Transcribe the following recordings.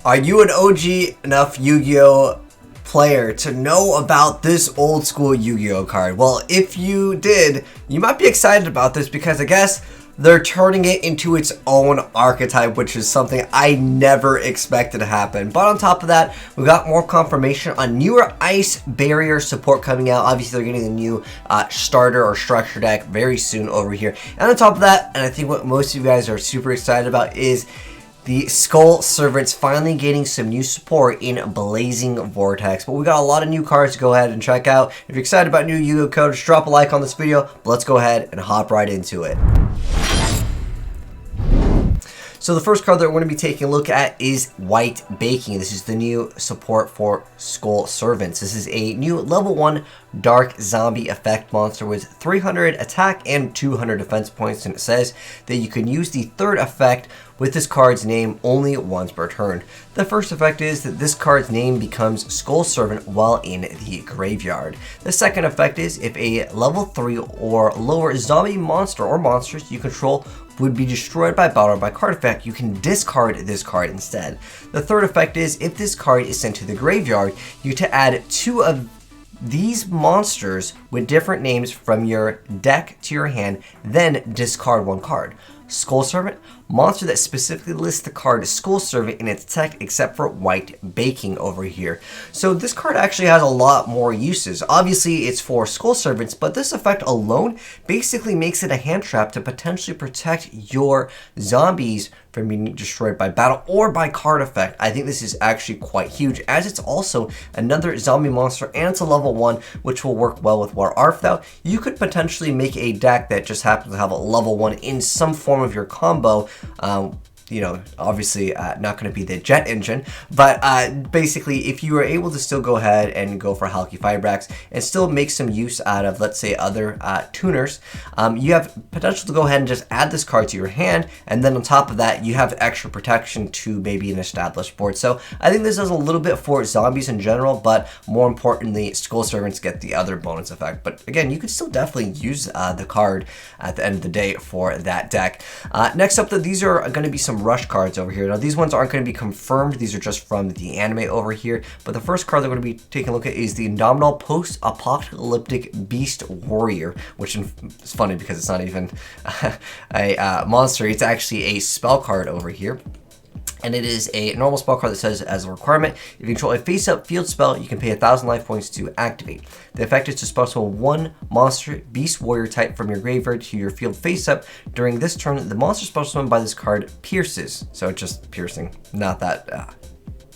Are you an OG enough Yu-Gi-Oh player to know about this old school Yu-Gi-Oh card? Well, if you did, you might be excited about this because I guess they're turning it into its own archetype, which is something I never expected to happen. But on top of that, we got more confirmation on newer ice barrier support coming out. Obviously, they're getting the new starter or structure deck very soon over here. And on top of that, and I think what most of you guys are super excited about is the Skull Servants finally getting some new support in Blazing Vortex. But we got a lot of new cards to go ahead and check out. If you're excited about new Yu-Gi-Oh codes, drop a like on this video. But let's go ahead and hop right into it. So the first card that we're going to be taking a look at is White Baking. This is the new support for Skull Servants. This is a new level 1 Dark Zombie effect monster with 300 attack and 200 defense points, and it says that you can use the third effect with this card's name only once per turn. The first effect is that this card's name becomes Skull Servant while in the graveyard. The second effect is if a level 3 or lower zombie monster or monsters you control would be destroyed by battle or by card effect, you can discard this card instead. The third effect is if this card is sent to the graveyard, you get to add 2 of these monsters with different names from your deck to your hand, then discard 1 card. Skull Servant, monster that specifically lists the card Skull Servant in its tech except for White Baking over here. So this card actually has a lot more uses. Obviously it's for Skull Servants, but this effect alone basically makes it a hand trap to potentially protect your zombies from being destroyed by battle or by card effect. I think this is actually quite huge, as it's also another zombie monster and it's a level 1, which will work well with War Arthal. You could potentially make a deck that just happens to have a level 1 in some form of your combo. You know, obviously not going to be the jet engine, but basically if you are able to still go ahead and go for Halki Fibrax and still make some use out of, let's say, other tuners, you have potential to go ahead and just add this card to your hand, and then on top of that you have extra protection to maybe an established board. So I think this does a little bit for zombies in general, but more importantly Skull Servants get the other bonus effect. But again, you could still definitely use the card at the end of the day for that deck. Next up, these are going to be some rush cards over here. Now these ones aren't going to be confirmed, these are just from the anime over here, but the first card that we're going to be taking a look at is the Abdominal Post-Apocalyptic Beast Warrior, which is funny because it's not even a monster, it's actually a spell card over here. And it is a normal spell card that says, as a requirement, if you control a face-up field spell, you can pay 1,000 life points to activate. The effect is to spell summon 1 monster beast warrior type from your graveyard to your field face-up. During this turn, the monster spell summoned by this card pierces. So just piercing, not that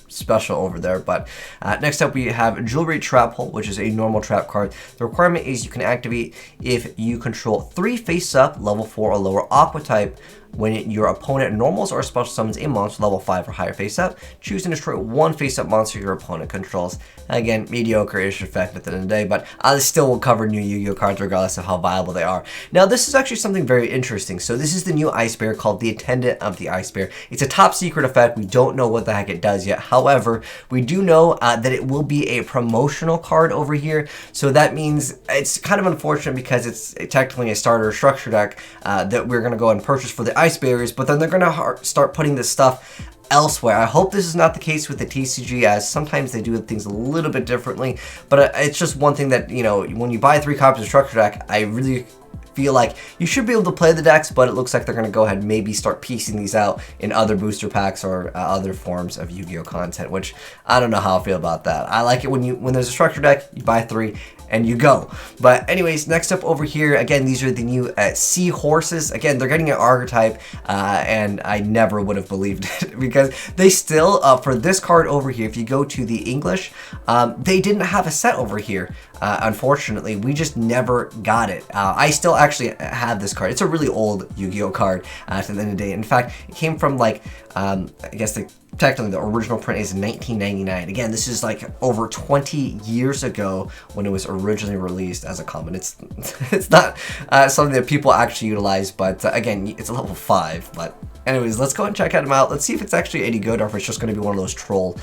special over there. But next up we have Jewelry Trap Hole, which is a normal trap card. The requirement is you can activate if you control 3 face-up level 4 or lower aqua type. When your opponent normals or special summons a monster level 5 or higher face-up, choose and destroy 1 face-up monster your opponent controls. Again, mediocre-ish effect at the end of the day, but I still will cover new Yu-Gi-Oh cards regardless of how viable they are. Now, this is actually something very interesting. So this is the new Ice Bear called the Attendant of the Ice Bear. It's a top secret effect. We don't know what the heck it does yet. However, we do know that it will be a promotional card over here. So that means it's kind of unfortunate because it's technically a starter structure deck that we're going to go and purchase for the Ice Barriers, but then they're going to start putting this stuff elsewhere. I hope this is not the case with the TCG, as sometimes they do things a little bit differently, but it's just one thing that, you know, when you buy 3 copies of structure deck, I really feel like you should be able to play the decks, but it looks like they're going to go ahead and maybe start piecing these out in other booster packs or other forms of Yu-Gi-Oh content, which I don't know how I feel about that. I like it when there's a structure deck, you buy 3 and you go. But anyways, next up over here, again, these are the new Seahorses. Again, they're getting an archetype, and I never would have believed it because they still, for this card over here, if you go to the English, they didn't have a set over here. Unfortunately, we just never got it. I still actually have this card. It's a really old Yu-Gi-Oh card at the end of the day. In fact, it came from like, I guess technically the original print is 1999. Again, this is like over 20 years ago when it was originally released as a common. It's not something that people actually utilize, but again, it's a level 5. But anyways, let's go and check them out. Let's see if it's actually any good or if it's just going to be one of those troll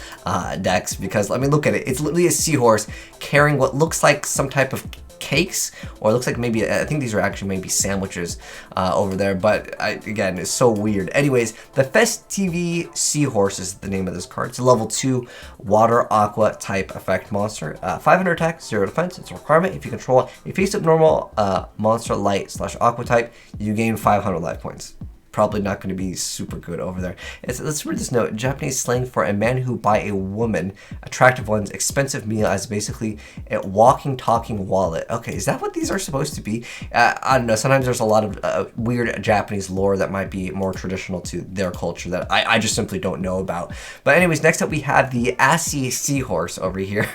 decks, because I mean, look at it. It's literally a seahorse carrying what looks like some type of cakes, or it looks like maybe, I think these are actually maybe sandwiches over there, but again, it's so weird. Anyways, the Festive Seahorse is the name of this card. It's a level 2 water aqua type effect monster. 500 attack, 0 defense. It's a requirement. If you control a face-up normal monster light / aqua type, you gain 500 life points. Probably not going to be super good over there. Let's read this note. Japanese slang for a man who buy a woman, attractive one's expensive meal as basically a walking, talking wallet. Okay, is that what these are supposed to be? I don't know. Sometimes there's a lot of weird Japanese lore that might be more traditional to their culture that I just simply don't know about. But anyways, next up we have the Assy Seahorse over here,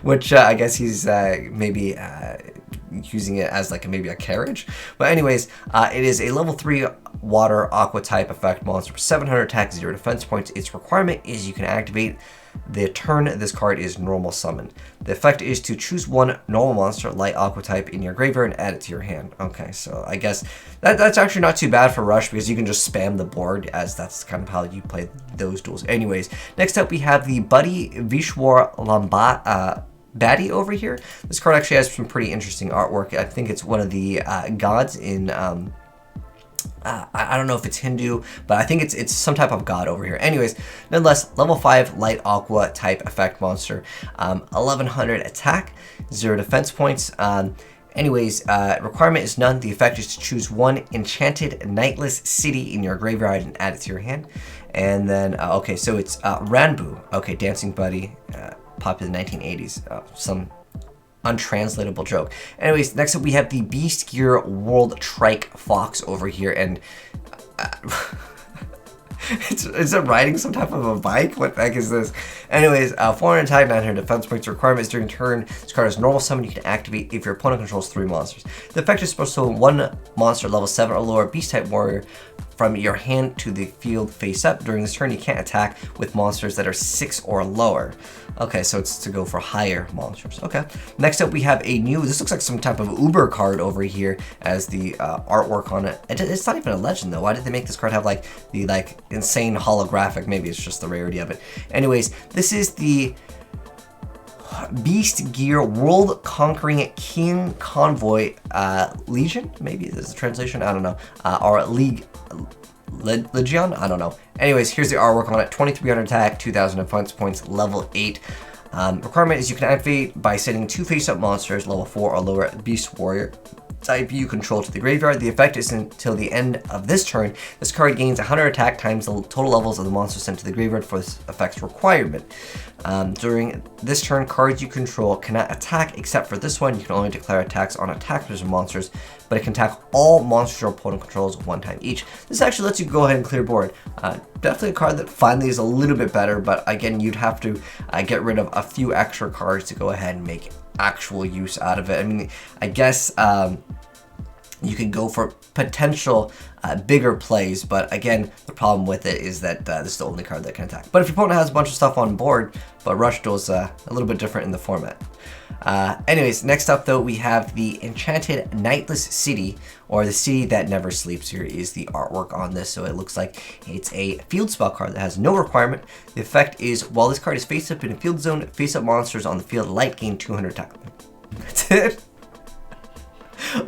which I guess he's maybe using it as like maybe a carriage. But anyways, it is a level 3 water aqua type effect monster with 700 attack, 0 defense points. Its requirement is you can activate the turn this card is normal summon. The effect is to choose one normal monster light aqua type in your graveyard and add it to your hand. Okay, so I guess that's actually not too bad for Rush because you can just spam the board, as that's kind of how you play those duels. Anyways, next up we have the Buddy Vishwar Baddie over here. This card actually has some pretty interesting artwork. I think it's one of the gods in I don't know if it's Hindu, but I think it's some type of god over here. Anyways, nonetheless, level 5 light aqua type effect monster, 1100 attack, 0 defense points. Requirement is none. The effect is to choose one enchanted nightless city in your graveyard and add it to your hand. And then okay, so it's Ranbu. Okay, Dancing Buddy, popular in the 1980s. Some untranslatable joke. Anyways, next up we have the Beast Gear World Trike Fox over here, and is it riding some type of a bike? What the heck is this? Anyways, 400 attack, 900 defense points. Requirements during turn. This card is normal summon. You can activate if your opponent controls 3 monsters. The effect is supposed to summon one monster level 7 or lower beast type warrior from your hand to the field face up. During this turn, you can't attack with monsters that are 6 or lower. Okay, so it's to go for higher monsters. Okay. Next up, we have a new, this looks like some type of Uber card over here as the artwork on it. It's not even a legend though. Why did they make this card have like the insane holographic? Maybe it's just the rarity of it. Anyways, this is the Beast Gear World Conquering King Convoy Legion. Maybe this is the translation. I don't know. Or Legion. I don't know. Anyways, here's the artwork on it. 2300 attack, 2000 defense points, level 8. Requirement is you can activate by sending 2 face-up monsters, level 4 or lower beast warrior type you control to the graveyard. The effect is until the end of this turn. This card gains 100 attack times the total levels of the monster sent to the graveyard for this effect's requirement. During this turn, cards you control cannot attack except for this one. You can only declare attacks on attackers and monsters, but it can attack all monsters your opponent controls 1 time each. This actually lets you go ahead and clear board. Definitely a card that finally is a little bit better, but again, you'd have to get rid of a few extra cards to go ahead and make actual use out of it. I mean, I guess you could go for potential bigger plays, but again, the problem with it is that this is the only card that can attack. But if your opponent has a bunch of stuff on board, but Rush Duel's a little bit different in the format. Anyways, next up though, we have the Enchanted Nightless City, or the City That Never Sleeps. Here is the artwork on this. So it looks like it's a field spell card that has no requirement. The effect is, while this card is face up in a field zone, face up monsters on the field light gain 200 attack. That's it.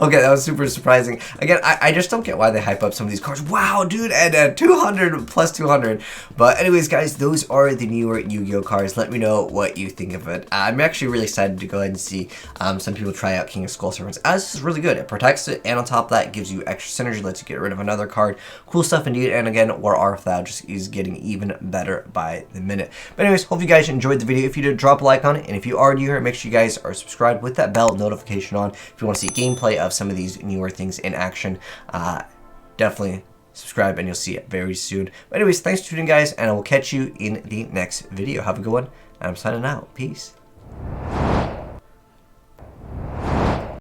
Okay, that was super surprising. Again, I just don't get why they hype up some of these cards. Wow, dude, and 200 plus 200. But anyways, guys, those are the newer Yu-Gi-Oh cards. Let me know what you think of it. I'm actually really excited to go ahead and see some people try out King of Skull Servants, as this is really good. It protects it, and on top of that, it gives you extra synergy, lets you get rid of another card. Cool stuff indeed. And again, War Arthur just is getting even better by the minute. But anyways, hope you guys enjoyed the video. If you did, drop a like on it. And if you are new here, make sure you guys are subscribed with that bell notification on. If you want to see gameplay of some of these newer things in action, definitely subscribe and you'll see it very soon. But anyways, thanks for tuning in, guys, and I will catch you in the next video. Have a good one, and I'm signing out. Peace.